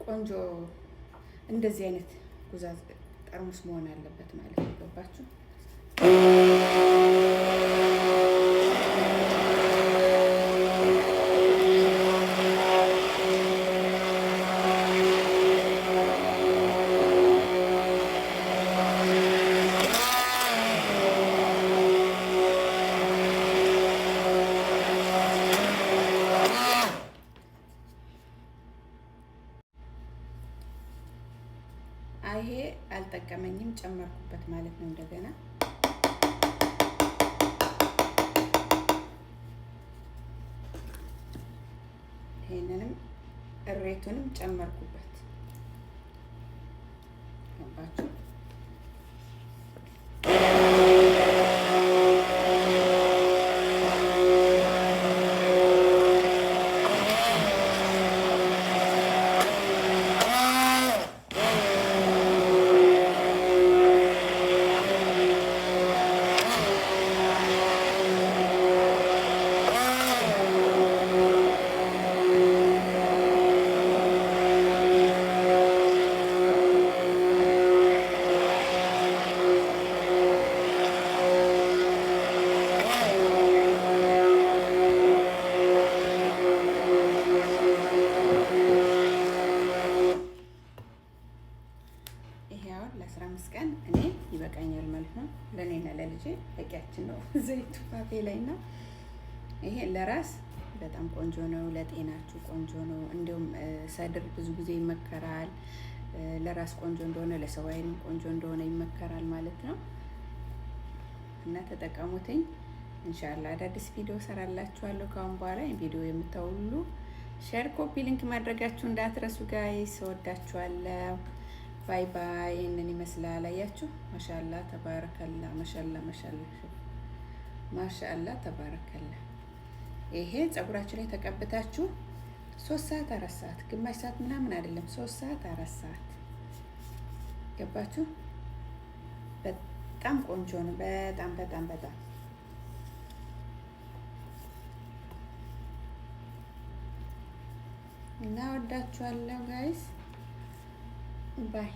ቆንጆ እንደዚህ አይነት ጉዛዝ ጠርሙስ መሆን አለበት ማለት ነው። ገባችሁ? ይሄ አልጠቀመኝም ጨመርኩበት ማለት ነው። እንደገና ይሄንንም እሬቱንም ጨመርኩበት። ገባችሁ? ለ15 ቀን እኔ ይበቃኛል ማለት ነው። ለኔና ለልጄ በቂያችን ነው። ዘይቱ ፋፌ ላይና ይሄ ለራስ በጣም ቆንጆ ነው። ለጤናችሁ ቆንጆ ነው። እንዲሁም ሰድር ብዙ ጊዜ ይመከራል። ለራስ ቆንጆ እንደሆነ ለሰው አይን ቆንጆ እንደሆነ ይመከራል ማለት ነው። እና ተጠቀሙትኝ። ኢንሻአላህ አዳዲስ ቪዲዮ ሰራላችኋለሁ ካሁን በኋላ። ቪዲዮ የምታውሉ ሼር፣ ኮፒ ሊንክ ማድረጋችሁ እንዳትረሱ ጋይስ። ወዳችኋለሁ። ባይ ባይ። እነን ይመስላል። አያችሁ? ማሻአላ ተባረከላ። ማሻአላ ተባረከላ። ይሄ ፀጉራችሁ ላይ ተቀብታችሁ 3 ሰዓት 4 ሰዓት ግማሽ ሰዓት ምናምን አይደለም፣ 3 ሰዓት 4 ሰዓት ገባችሁ? በጣም ቆንጆ ነው። በጣም በጣም በጣም እና ወዳችኋለሁ ጋይስ። ባይ